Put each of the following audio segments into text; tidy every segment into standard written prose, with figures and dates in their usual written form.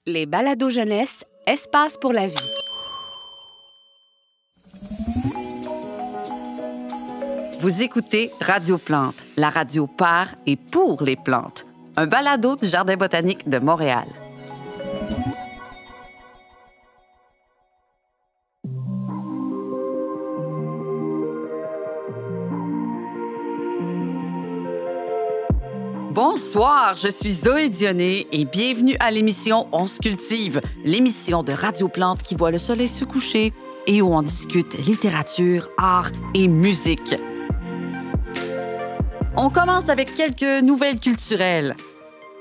Les balados jeunesse, espace pour la vie. Vous écoutez Radio Plante, la radio par et pour les plantes. Un balado du Jardin botanique de Montréal. Bonsoir, je suis Zoé Dionné et bienvenue à l'émission On se cultive, l'émission de Radio Plante qui voit le soleil se coucher et où on discute littérature, art et musique. On commence avec quelques nouvelles culturelles.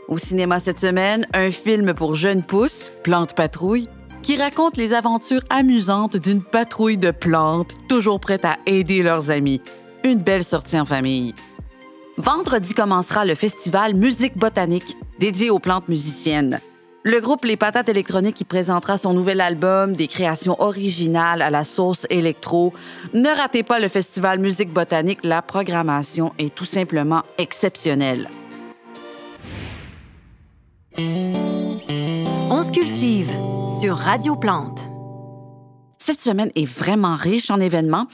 Au cinéma cette semaine, un film pour jeunes pousses, Plante Patrouille, qui raconte les aventures amusantes d'une patrouille de plantes toujours prête à aider leurs amis. Une belle sortie en famille. Vendredi commencera le festival Musique botanique, dédié aux plantes musiciennes. Le groupe Les Patates électroniques y présentera son nouvel album, des créations originales à la sauce électro. Ne ratez pas le festival Musique botanique, la programmation est tout simplement exceptionnelle. On se cultive sur Radio Plante. Cette semaine est vraiment riche en événements.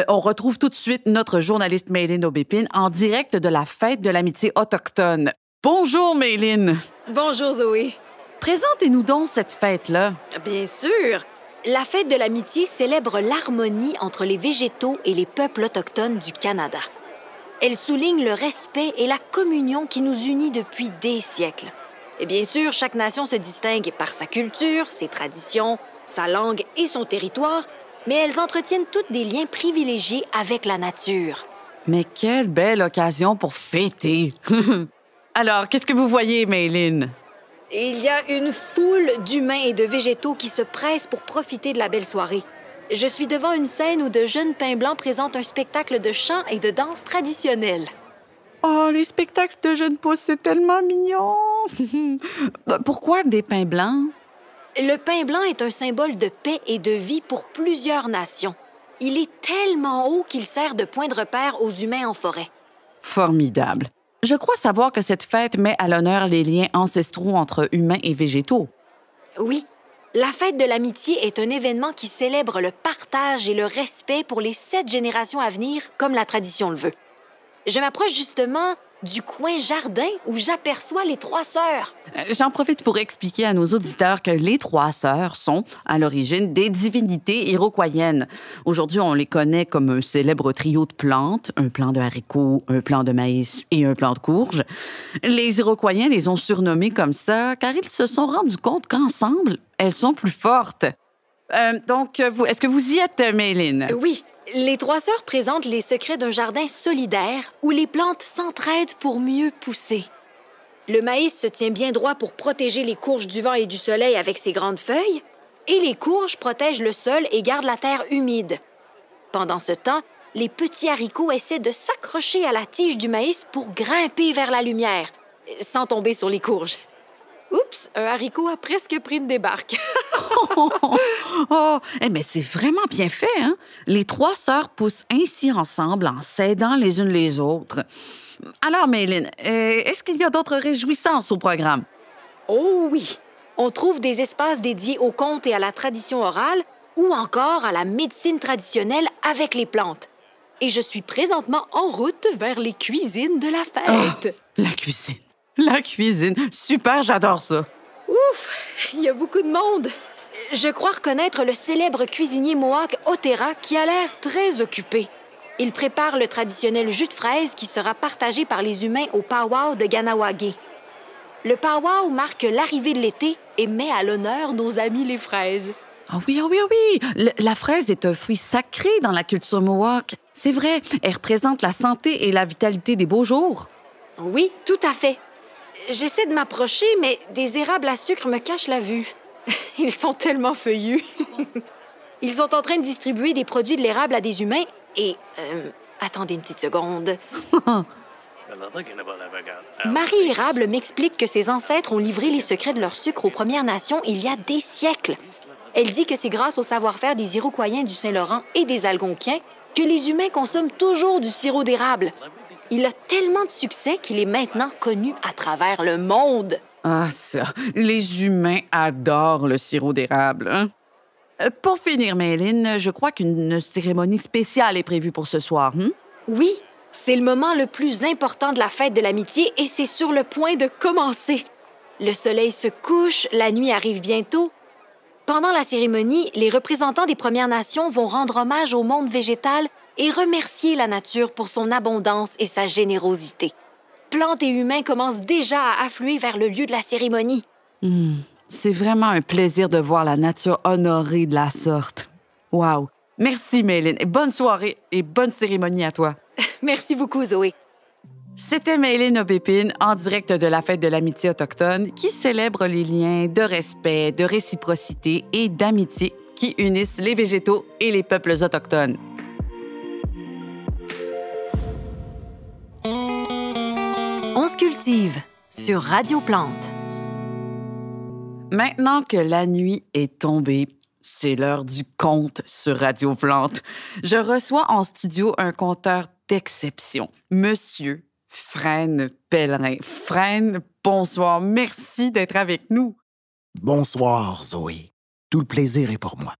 On retrouve tout de suite notre journaliste Mayline Aubépine en direct de la Fête de l'amitié autochtone. Bonjour Mayline! Bonjour Zoé. Présentez-nous donc cette fête-là. Bien sûr! La Fête de l'amitié célèbre l'harmonie entre les végétaux et les peuples autochtones du Canada. Elle souligne le respect et la communion qui nous unit depuis des siècles. Et bien sûr, chaque nation se distingue par sa culture, ses traditions, sa langue et son territoire, mais elles entretiennent toutes des liens privilégiés avec la nature. Mais quelle belle occasion pour fêter! Alors, qu'est-ce que vous voyez, Mayline? Il y a une foule d'humains et de végétaux qui se pressent pour profiter de la belle soirée. Je suis devant une scène où de jeunes pins blancs présentent un spectacle de chant et de danse traditionnelle. Oh, les spectacles de jeunes pousses, c'est tellement mignon! Pourquoi des pins blancs? Le pin blanc est un symbole de paix et de vie pour plusieurs nations. Il est tellement haut qu'il sert de point de repère aux humains en forêt. Formidable. Je crois savoir que cette fête met à l'honneur les liens ancestraux entre humains et végétaux. Oui, la Fête de l'amitié est un événement qui célèbre le partage et le respect pour les 7 générations à venir, comme la tradition le veut. Je m'approche justement du coin jardin où j'aperçois les 3 sœurs. J'en profite pour expliquer à nos auditeurs que les 3 sœurs sont, à l'origine, des divinités iroquoiennes. Aujourd'hui, on les connaît comme un célèbre trio de plantes, un plant de haricots, un plant de maïs et un plant de courge. Les Iroquoiens les ont surnommées comme ça car ils se sont rendus compte qu'ensemble, elles sont plus fortes. Est-ce que vous y êtes, Mayline? Oui. Les 3 sœurs présentent les secrets d'un jardin solidaire où les plantes s'entraident pour mieux pousser. Le maïs se tient bien droit pour protéger les courges du vent et du soleil avec ses grandes feuilles, et les courges protègent le sol et gardent la terre humide. Pendant ce temps, les petits haricots essaient de s'accrocher à la tige du maïs pour grimper vers la lumière, sans tomber sur les courges. Oups, un haricot a presque pris une débarque. Mais c'est vraiment bien fait, hein? Les 3 sœurs poussent ainsi ensemble en s'aidant les unes les autres. Alors, Mayline, est-ce qu'il y a d'autres réjouissances au programme? Oh oui! On trouve des espaces dédiés aux contes et à la tradition orale ou encore à la médecine traditionnelle avec les plantes. Et je suis présentement en route vers les cuisines de la fête. Oh, la cuisine! La cuisine! Super, j'adore ça! Ouf! Il y a beaucoup de monde! Je crois reconnaître le célèbre cuisinier Mohawk Otera qui a l'air très occupé. Il prépare le traditionnel jus de fraise qui sera partagé par les humains au powwow de Ganawagé. Le powwow marque l'arrivée de l'été et met à l'honneur nos amis les fraises. Ah oui, ah oui, ah oui! La fraise est un fruit sacré dans la culture Mohawk. C'est vrai, elle représente la santé et la vitalité des beaux jours. Oui, tout à fait. J'essaie de m'approcher, mais des érables à sucre me cachent la vue. Ils sont tellement feuillus. Ils sont en train de distribuer des produits de l'érable à des humains et... attendez une petite seconde. Marie Érable m'explique que ses ancêtres ont livré les secrets de leur sucre aux Premières Nations il y a des siècles. Elle dit que c'est grâce au savoir-faire des Iroquoiens du Saint-Laurent et des Algonquiens que les humains consomment toujours du sirop d'érable. Il a tellement de succès qu'il est maintenant connu à travers le monde. Ah, ça, les humains adorent le sirop d'érable, hein? Pour finir, Maylin, je crois qu'une cérémonie spéciale est prévue pour ce soir, hein? Oui, c'est le moment le plus important de la fête de l'amitié et c'est sur le point de commencer. Le soleil se couche, la nuit arrive bientôt. Pendant la cérémonie, les représentants des Premières Nations vont rendre hommage au monde végétal et remercier la nature pour son abondance et sa générosité. Plantes et humains commencent déjà à affluer vers le lieu de la cérémonie. C'est vraiment un plaisir de voir la nature honorée de la sorte. Wow! Merci, Maylin. Bonne soirée et bonne cérémonie à toi. Merci beaucoup, Zoé. C'était Maylin Aubépine en direct de la Fête de l'amitié autochtone qui célèbre les liens de respect, de réciprocité et d'amitié qui unissent les végétaux et les peuples autochtones. On se cultive sur Radio Plante. Maintenant que la nuit est tombée, c'est l'heure du conte sur Radio Plante. Je reçois en studio un conteur d'exception, Monsieur Fresne Pellerin. Fresne, bonsoir. Merci d'être avec nous. Bonsoir, Zoé. Tout le plaisir est pour moi.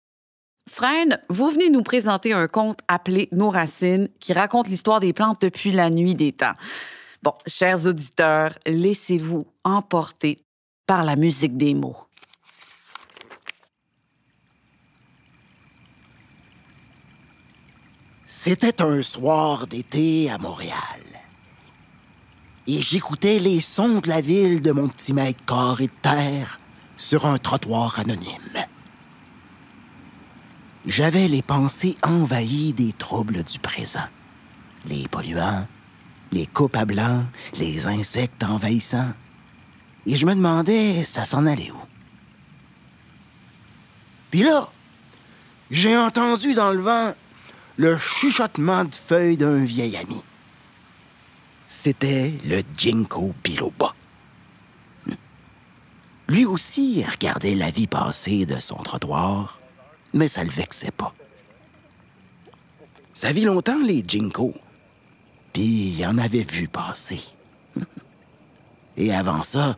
Fresne, vous venez nous présenter un conte appelé Nos racines qui raconte l'histoire des plantes depuis la nuit des temps. Bon, chers auditeurs, laissez-vous emporter par la musique des mots. C'était un soir d'été à Montréal. Et j'écoutais les sons de la ville de mon petit mètre carré de terre sur un trottoir anonyme. J'avais les pensées envahies des troubles du présent. Les polluants, les coupes à blanc, les insectes envahissants. Et je me demandais, ça s'en allait où? Puis là, j'ai entendu dans le vent le chuchotement de feuilles d'un vieil ami. C'était le Ginkgo biloba. Lui aussi regardait la vie passer de son trottoir, mais ça le vexait pas. Ça vit longtemps, les Ginkgo, puis il en avait vu passer. Et avant ça,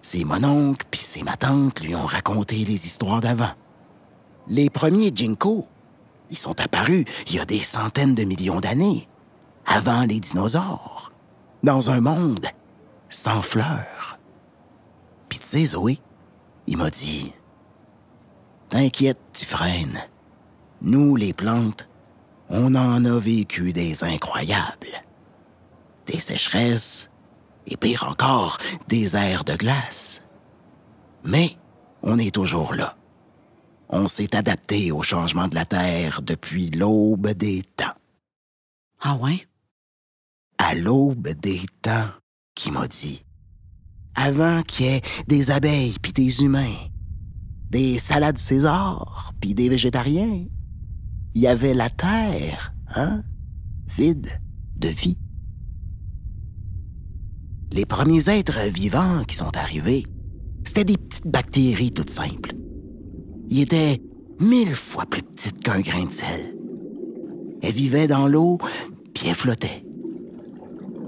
c'est mon oncle puis c'est ma tante lui ont raconté les histoires d'avant. Les premiers Ginkgo, ils sont apparus il y a des centaines de millions d'années, avant les dinosaures, dans un monde sans fleurs. Puis tu sais, Zoé, il m'a dit « T'inquiète, petit frêne, nous, les plantes, on en a vécu des incroyables. Des sécheresses, et pire encore, des ères de glace. Mais on est toujours là. On s'est adapté au changement de la Terre depuis l'aube des temps. » Ah ouais? À l'aube des temps, qui m'a dit. Avant qu'il y ait des abeilles puis des humains, des salades César puis des végétariens, il y avait la Terre, hein? Vide de vie. Les premiers êtres vivants qui sont arrivés, c'était des petites bactéries toutes simples. Ils étaient 1000 fois plus petites qu'un grain de sel. Elles vivaient dans l'eau, puis elles flottaient.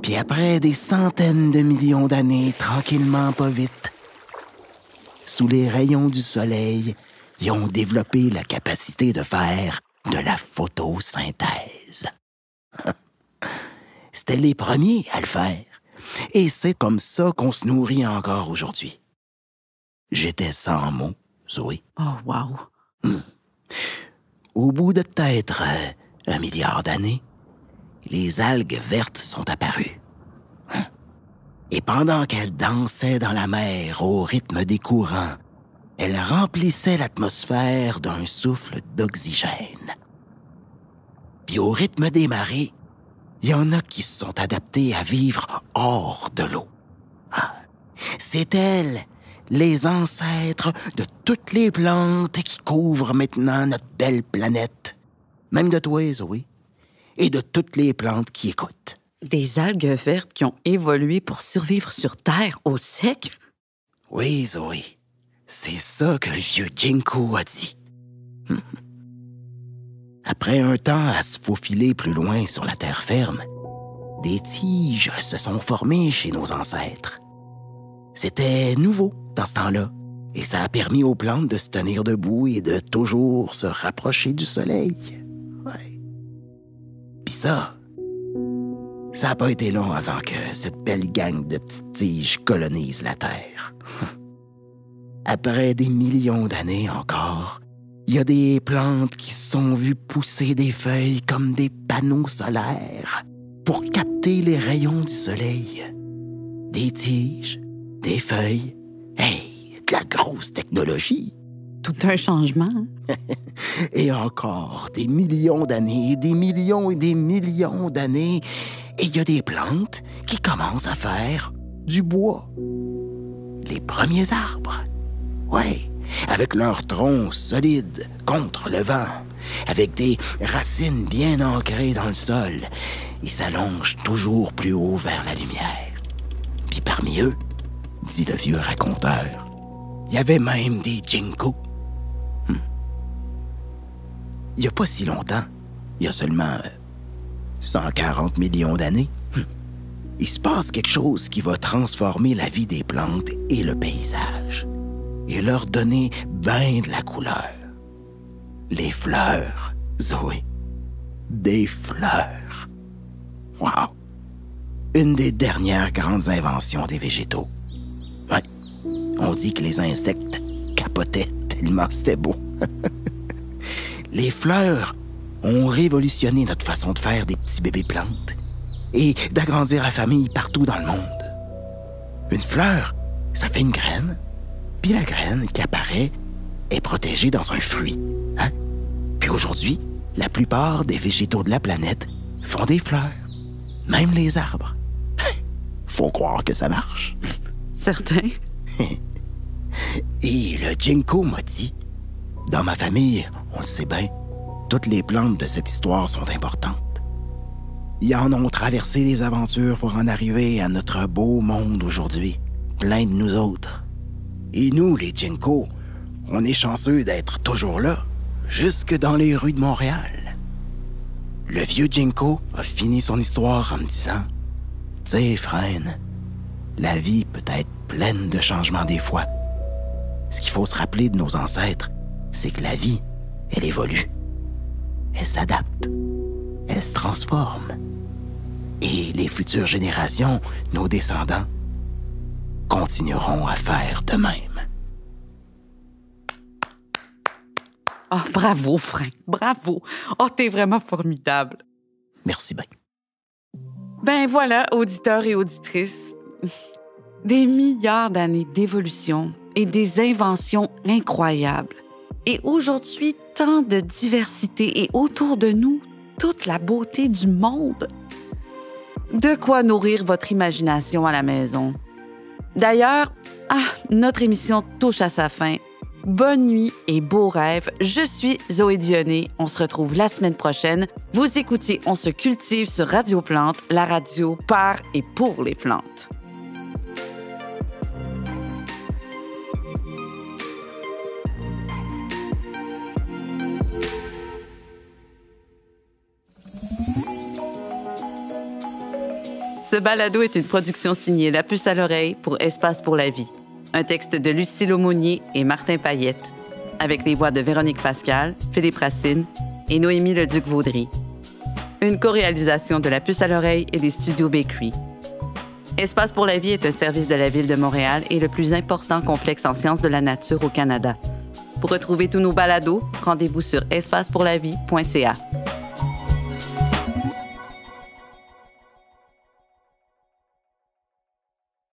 Puis après des centaines de millions d'années, tranquillement, pas vite, sous les rayons du soleil, ils ont développé la capacité de faire de la photosynthèse. C'était les premiers à le faire. Et c'est comme ça qu'on se nourrit encore aujourd'hui. J'étais sans mots, Zoé. Oh, wow. Au bout de peut-être 1 milliard d'années, les algues vertes sont apparues. Et pendant qu'elles dansaient dans la mer au rythme des courants, elles remplissaient l'atmosphère d'un souffle d'oxygène. Puis au rythme des marées, il y en a qui se sont adaptés à vivre hors de l'eau. C'est elles, les ancêtres de toutes les plantes qui couvrent maintenant notre belle planète. Même de toi, Zoé, et de toutes les plantes qui écoutent. Des algues vertes qui ont évolué pour survivre sur Terre au sec? Oui, Zoé, c'est ça que le vieux Ginkgo a dit. Après un temps à se faufiler plus loin sur la terre ferme, des tiges se sont formées chez nos ancêtres. C'était nouveau dans ce temps-là. Et ça a permis aux plantes de se tenir debout et de toujours se rapprocher du soleil. Ouais. Puis ça n'a pas été long avant que cette belle gang de petites tiges colonise la Terre. Après des millions d'années encore, il y a des plantes qui se sont vues pousser des feuilles comme des panneaux solaires pour capter les rayons du soleil. Des tiges, des feuilles, hey, de la grosse technologie. Tout un changement. Et encore des millions d'années, des millions et des millions d'années, et il y a des plantes qui commencent à faire du bois. Les premiers arbres. Ouais, avec leurs troncs solides contre le vent, avec des racines bien ancrées dans le sol, ils s'allongent toujours plus haut vers la lumière. Puis parmi eux, dit le vieux raconteur, il y avait même des ginkgos. Il n'y a pas si longtemps, il y a seulement 140 millions d'années, il se passe quelque chose qui va transformer la vie des plantes et le paysage et leur donner ben de la couleur. Les fleurs, Zoé. Des fleurs. Wow! Une des dernières grandes inventions des végétaux. Ouais, on dit que les insectes capotaient tellement c'était beau. Les fleurs ont révolutionné notre façon de faire des petits bébés plantes et d'agrandir la famille partout dans le monde. Une fleur, ça fait une graine, puis la graine qui apparaît est protégée dans un fruit. Hein? Puis aujourd'hui, la plupart des végétaux de la planète font des fleurs, même les arbres. Faut croire que ça marche. Certain. Et le ginkgo m'a dit, dans ma famille, on le sait bien, toutes les plantes de cette histoire sont importantes. Ils en ont traversé des aventures pour en arriver à notre beau monde aujourd'hui, plein de nous autres. Et nous, les ginkgos, on est chanceux d'être toujours là, jusque dans les rues de Montréal. Le vieux ginkgo a fini son histoire en me disant « Tu sais, Frêne, la vie peut être pleine de changements des fois. Ce qu'il faut se rappeler de nos ancêtres, c'est que la vie, elle évolue. Elle s'adapte. Elle se transforme. Et les futures générations, nos descendants, continueront à faire de même. » Oh, bravo, Frank, bravo. Oh, t'es vraiment formidable. Merci bien. Ben voilà, auditeurs et auditrices, des milliards d'années d'évolution et des inventions incroyables. Et aujourd'hui, tant de diversité et autour de nous, toute la beauté du monde. De quoi nourrir votre imagination à la maison. D'ailleurs, notre émission touche à sa fin. Bonne nuit et beaux rêves. Je suis Zoé Dionné. On se retrouve la semaine prochaine. Vous écoutiez On se cultive sur Radio Plante, la radio par et pour les plantes. Ce balado est une production signée La Puce à l'oreille pour Espace pour la vie. Un texte de Lucille Aumonier et Martin Payette, avec les voix de Véronique Pascal, Philippe Racine et Noémie Leduc-Vaudry. Une co-réalisation de La Puce à l'oreille et des studios Bakery. Espace pour la vie est un service de la Ville de Montréal et le plus important complexe en sciences de la nature au Canada. Pour retrouver tous nos balados, rendez-vous sur espacepourlavie.ca.